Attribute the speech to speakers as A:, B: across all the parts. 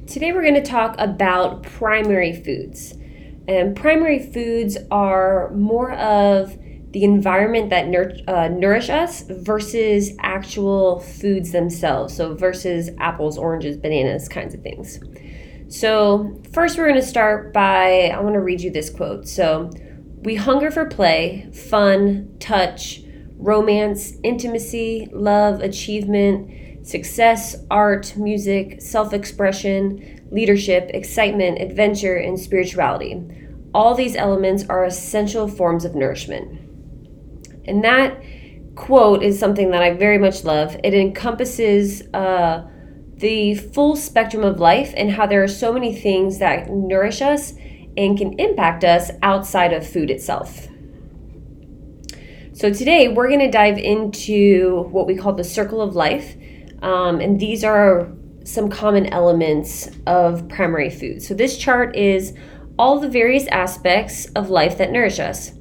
A: Today we're going to talk about primary foods. And primary foods are more of the environment that nourish us versus actual foods themselves. So versus apples, oranges, bananas, kinds of things. So first we're going to start by, I want to read you this quote. So we hunger for play, fun, touch, romance, intimacy, love, achievement, success, art, music, self-expression, leadership, excitement, adventure, and spirituality. All these elements are essential forms of nourishment. And that quote is something that I very much love. It encompasses the full spectrum of life and how there are so many things that nourish us and can impact us outside of food itself. So today we're going to dive into what we call the circle of life. And these are some common elements of primary food. So this chart is all the various aspects of life that nourish us.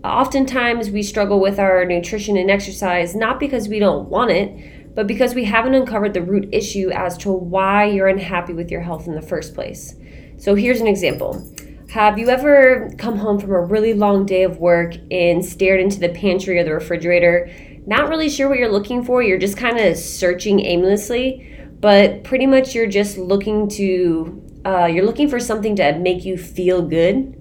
A: Oftentimes we struggle with our nutrition and exercise, not because we don't want it, but because we haven't uncovered the root issue as to why you're unhappy with your health in the first place. So here's an example. Have you ever come home from a really long day of work and stared into the pantry or the refrigerator, not really sure what you're looking for? You're just kind of searching aimlessly, but pretty much you're just looking for something to make you feel good.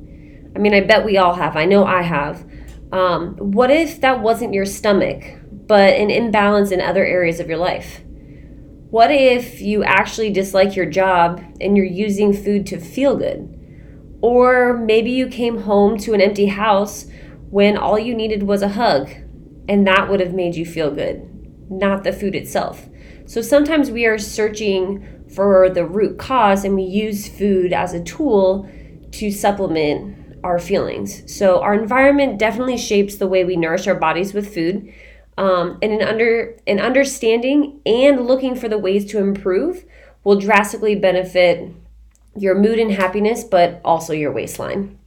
A: I mean, I bet we all have. I know I have. What if that wasn't your stomach, but an imbalance in other areas of your life? What if you actually dislike your job and you're using food to feel good? Or maybe you came home to an empty house when all you needed was a hug, and that would have made you feel good, not the food itself. So sometimes we are searching for the root cause and we use food as a tool to supplement our feelings. So our environment definitely shapes the way we nourish our bodies with food. And an understanding and looking for the ways to improve will drastically benefit your mood and happiness, but also your waistline.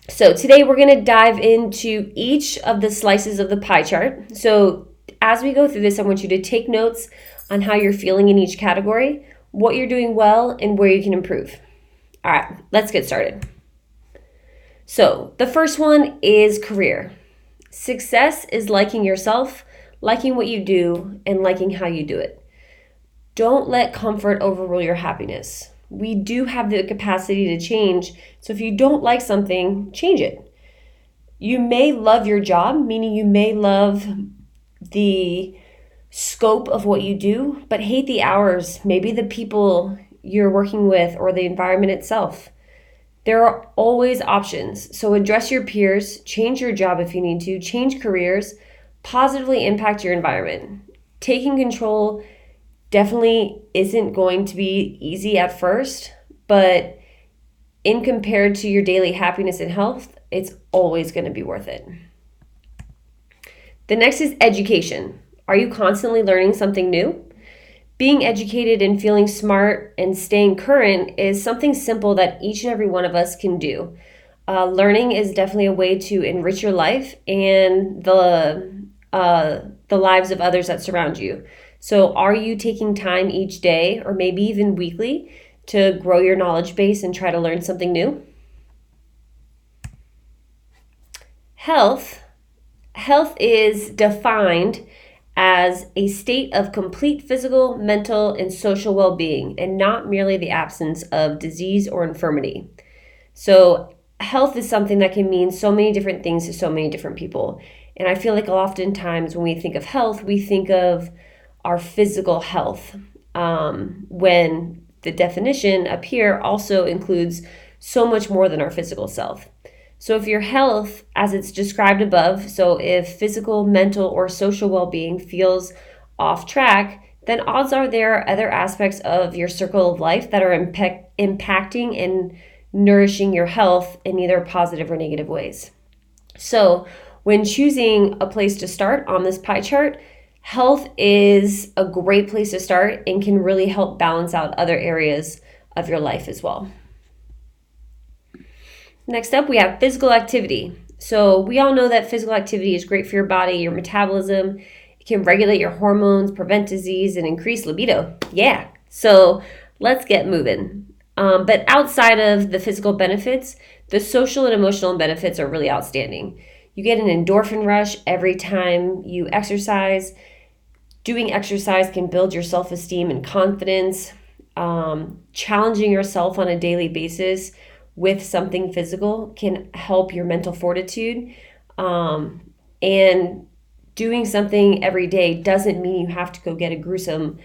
A: So today we're going to dive into each of the slices of the pie chart. So as we go through this, I want you to take notes on how you're feeling in each category, what you're doing well, and where you can improve. All right, let's get started. So the first one is career. Success is liking yourself, liking what you do, and liking how you do it. Don't let comfort overrule your happiness. We do have the capacity to change, so if you don't like something, change it. You may love your job, meaning you may love the scope of what you do, but hate the hours, maybe the people you're working with, or the environment itself. There are always options, so address your peers, change your job if you need to, change careers, positively impact your environment. Taking control definitely isn't going to be easy at first, but in compared to your daily happiness and health, it's always going to be worth it. The next is education. Are you constantly learning something new? Being educated and feeling smart and staying current is something simple that each and every one of us can do. Learning is definitely a way to enrich your life and the lives of others that surround you. So are you taking time each day or maybe even weekly to grow your knowledge base and try to learn something new? Health is defined as a state of complete physical, mental, and social well-being, and not merely the absence of disease or infirmity. So health is something that can mean so many different things to so many different people. And I feel like oftentimes when we think of health, we think of our physical health, when the definition up here also includes so much more than our physical self. So if your health, as it's described above, so if physical, mental, or social well-being feels off track, then odds are there are other aspects of your circle of life that are impacting and nourishing your health in either positive or negative ways. So when choosing a place to start on this pie chart, health is a great place to start and can really help balance out other areas of your life as well. Next up, we have physical activity. So we all know that physical activity is great for your body, your metabolism, It can regulate your hormones, prevent disease, and increase libido. Yeah. So let's get moving. But outside of the physical benefits, the social and emotional benefits are really outstanding. You get an endorphin rush every time you exercise. Doing exercise can build your self-esteem and confidence. Challenging yourself on a daily basis with something physical can help your mental fortitude. And doing something every day doesn't mean you have to go get a gruesome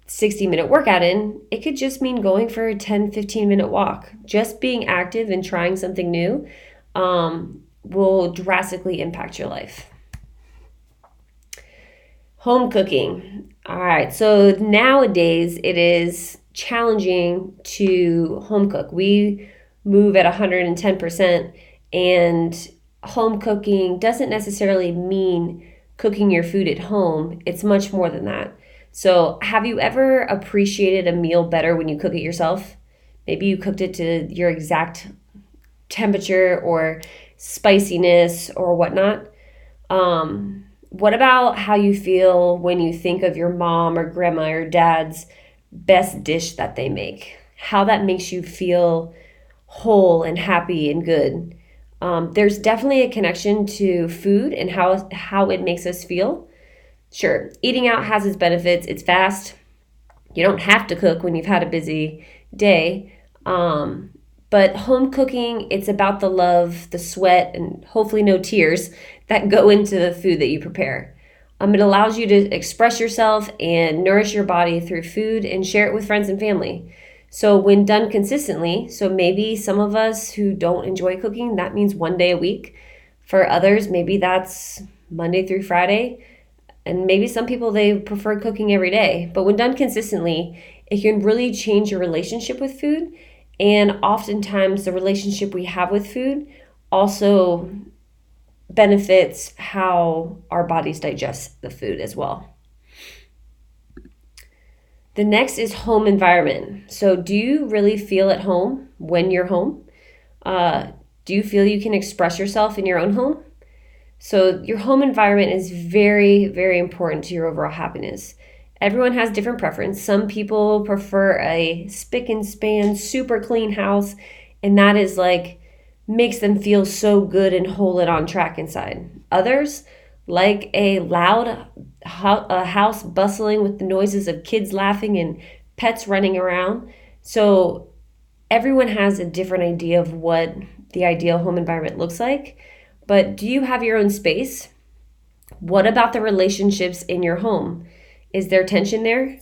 A: 60-minute workout in. It could just mean going for a 10, 15-minute walk. Just being active and trying something new will drastically impact your life. Home cooking. All right, so nowadays it is challenging to home cook. We move at 110%, and home cooking doesn't necessarily mean cooking your food at home. It's much more than that. So have you ever appreciated a meal better when you cook it yourself? Maybe you cooked it to your exact temperature or spiciness or whatnot. What about how you feel when you think of your mom or grandma or dad's best dish that they make? How that makes you feel whole and happy and good. There's definitely a connection to food and how it makes us feel. Sure, eating out has its benefits. It's fast. You don't have to cook when you've had a busy day. But home cooking, it's about the love, the sweat, and hopefully no tears that go into the food that you prepare. It allows you to express yourself and nourish your body through food and share it with friends and family. So when done consistently, so maybe some of us who don't enjoy cooking, that means one day a week. For others, maybe that's Monday through Friday. And maybe some people, they prefer cooking every day. But when done consistently, it can really change your relationship with food. And oftentimes the relationship we have with food also benefits how our bodies digest the food as well. The next is home environment. So do you really feel at home when you're home? Do you feel you can express yourself in your own home? So your home environment is very, very important to your overall happiness. Everyone has different preference. Some people prefer a spick and span, super clean house, and that is like makes them feel so good and whole and on track inside. Others like a loud house bustling with the noises of kids laughing and pets running around. So everyone has a different idea of what the ideal home environment looks like. But do you have your own space? What about the relationships in your home? Is there tension there?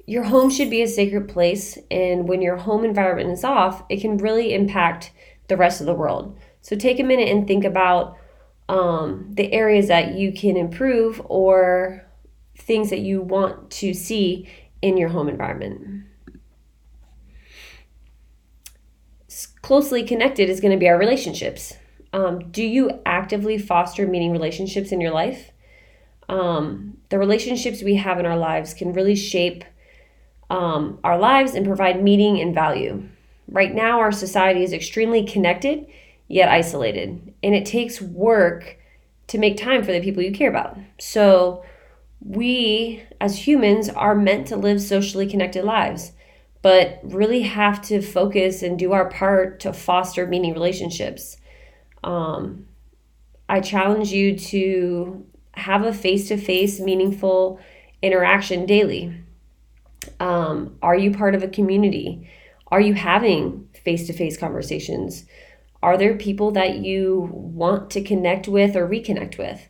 A: Your home should be a sacred place, and when your home environment is off, it can really impact the rest of the world. So take a minute and think about the areas that you can improve or things that you want to see in your home environment. Closely connected is going to be our relationships. Do you actively foster meaning relationships in your life? The relationships we have in our lives can really shape our lives and provide meaning and value. Right now, our society is extremely connected, yet isolated. And it takes work to make time for the people you care about. So we, as humans, are meant to live socially connected lives, but really have to focus and do our part to foster meaning relationships. I challenge you to have a face-to-face, meaningful interaction daily. Are you part of a community? Are you having face-to-face conversations? Are there people that you want to connect with or reconnect with?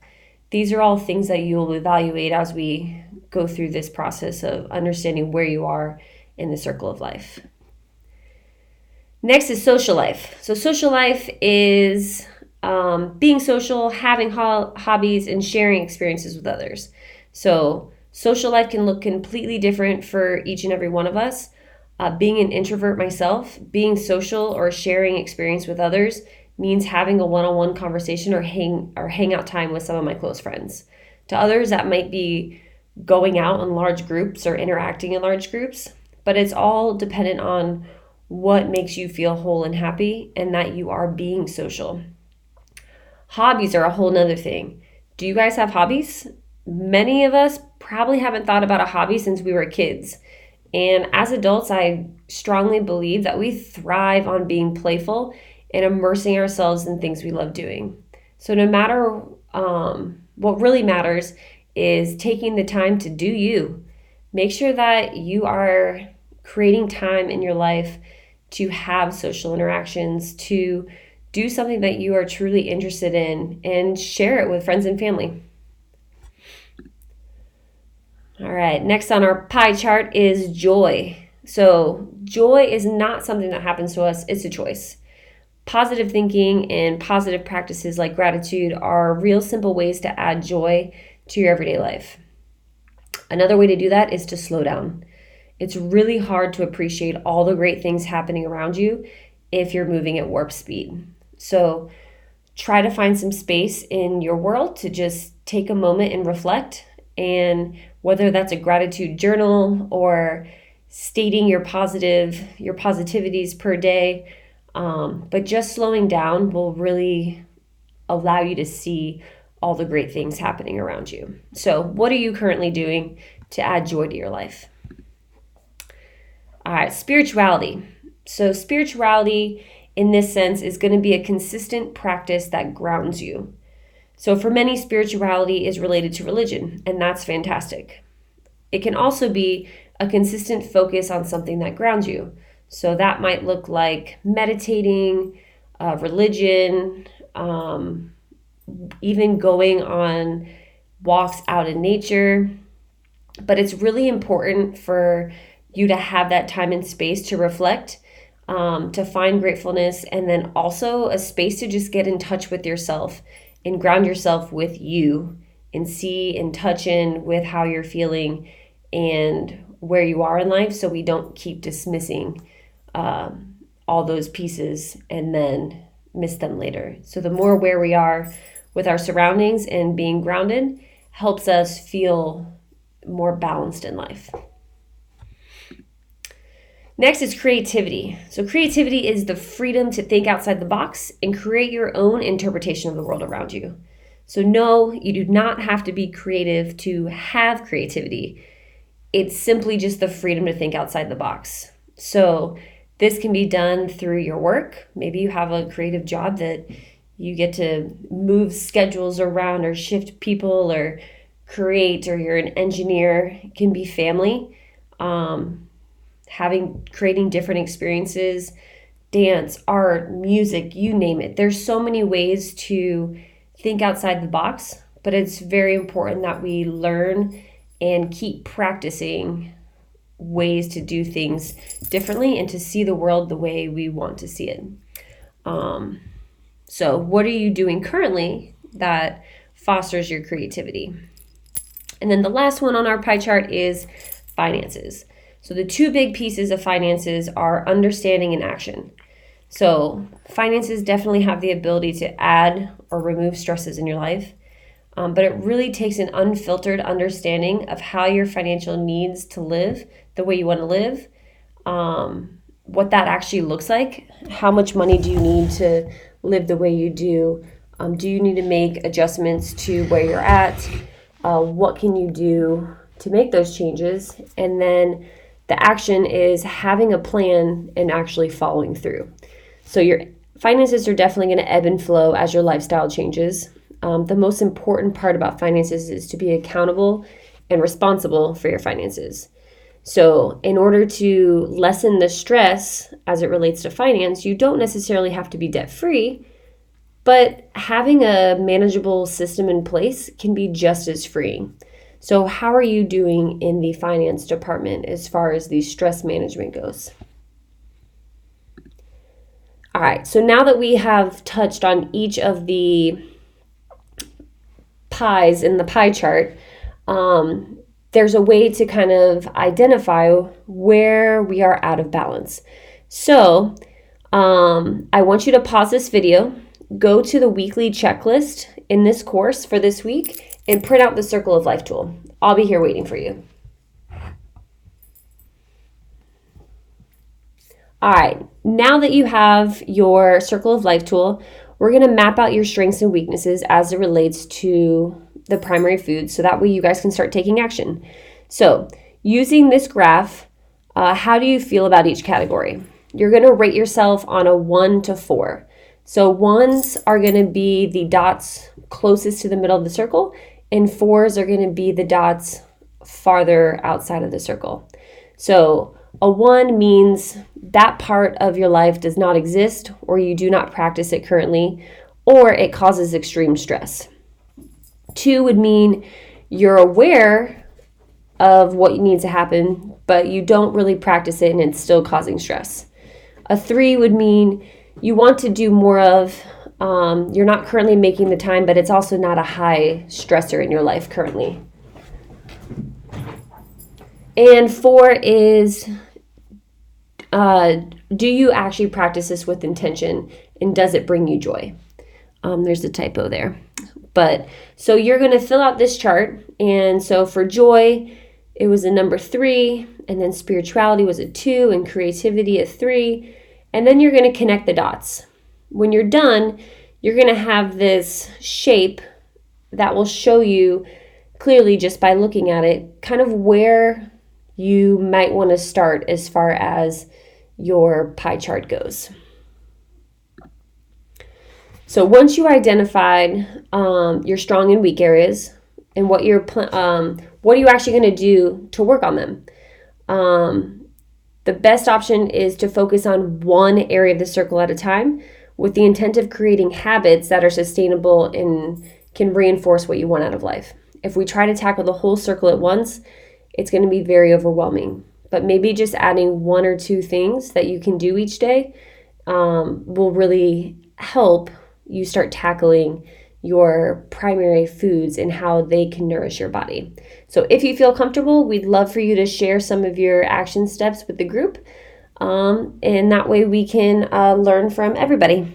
A: These are all things that you will evaluate as we go through this process of understanding where you are in the circle of life. Next is social life. So social life is being social, having hobbies, and sharing experiences with others. So social life can look completely different for each and every one of us. Being an introvert myself, being social or sharing experience with others means having a one-on-one conversation or hangout time with some of my close friends. To others, that might be going out in large groups or interacting in large groups, but it's all dependent on what makes you feel whole and happy and that you are being social. Hobbies are a whole nother thing. Do you guys have hobbies? Many of us probably haven't thought about a hobby since we were kids. And as adults, I strongly believe that we thrive on being playful and immersing ourselves in things we love doing. So, no matter what really matters is taking the time to do you. Make sure that you are creating time in your life to have social interactions, to do something that you are truly interested in, and share it with friends and family. All right, next on our pie chart is joy. So, joy is not something that happens to us, it's a choice. Positive thinking and positive practices like gratitude are real simple ways to add joy to your everyday life. Another way to do that is to slow down. It's really hard to appreciate all the great things happening around you if you're moving at warp speed. So, try to find some space in your world to just take a moment and reflect. And whether that's a gratitude journal or stating your positivities per day, but just slowing down will really allow you to see all the great things happening around you. So, what are you currently doing to add joy to your life? All right, spirituality. So, spirituality in this sense is going to be a consistent practice that grounds you. So for many, spirituality is related to religion, and that's fantastic. It can also be a consistent focus on something that grounds you. So that might look like meditating, religion, even going on walks out in nature. But it's really important for you to have that time and space to reflect, to find gratefulness, and then also a space to just get in touch with yourself and ground yourself with you and see and touch in with how you're feeling and where you are in life, so we don't keep dismissing all those pieces and then miss them later. So the more aware we are with our surroundings and being grounded helps us feel more balanced in life. Next is creativity. So creativity is the freedom to think outside the box and create your own interpretation of the world around you. So no, you do not have to be creative to have creativity. It's simply just the freedom to think outside the box. So this can be done through your work. Maybe you have a creative job that you get to move schedules around or shift people or create, or you're an engineer. It can be family. Creating different experiences, dance, art, music, you name it. There's so many ways to think outside the box, but it's very important that we learn and keep practicing ways to do things differently and to see the world the way we want to see it. So what are you doing currently that fosters your creativity? And then the last one on our pie chart is finances. So the two big pieces of finances are understanding and action. So finances definitely have the ability to add or remove stresses in your life, but it really takes an unfiltered understanding of how your financial needs to live the way you want to live, what that actually looks like. How much money do you need to live the way you do? Do you need to make adjustments to where you're at? What can you do to make those changes? And then the action is having a plan and actually following through. So your finances are definitely going to ebb and flow as your lifestyle changes. The most important part about finances is to be accountable and responsible for your finances. So in order to lessen the stress as it relates to finance, you don't necessarily have to be debt-free, but having a manageable system in place can be just as freeing. So how are you doing in the finance department as far as the stress management goes? All right, so now that we have touched on each of the pies in the pie chart, there's a way to kind of identify where we are out of balance. So I want you to pause this video, go to the weekly checklist in this course for this week, and print out the Circle of Life tool. I'll be here waiting for you. All right, now that you have your Circle of Life tool, we're going to map out your strengths and weaknesses as it relates to the primary foods so that way you guys can start taking action. So using this graph, how do you feel about each category? You're going to rate yourself on a 1 to 4. So 1s are going to be the dots closest to the middle of the circle, and 4s are going to be the dots farther outside of the circle. So a 1 means that part of your life does not exist, or you do not practice it currently, or it causes extreme stress. 2 would mean you're aware of what needs to happen, but you don't really practice it and it's still causing stress. A 3 would mean you want to do more of, you're not currently making the time, but it's also not a high stressor in your life currently. And 4 is, do you actually practice this with intention, and does it bring you joy? There's a typo there. But so you're going to fill out this chart. And so for joy, it was a number 3, and then spirituality was a 2, and creativity a 3. And then you're going to connect the dots. When you're done, you're going to have this shape that will show you clearly just by looking at it kind of where you might want to start as far as your pie chart goes. So once you identified your strong and weak areas and what are you actually going to do to work on them? The best option is to focus on one area of the circle at a time with the intent of creating habits that are sustainable and can reinforce what you want out of life. If we try to tackle the whole circle at once, it's going to be very overwhelming. But maybe just adding 1 or 2 things that you can do each day will really help you start tackling your primary foods and how they can nourish your body. So if you feel comfortable, we'd love for you to share some of your action steps with the group. And that way we can learn from everybody.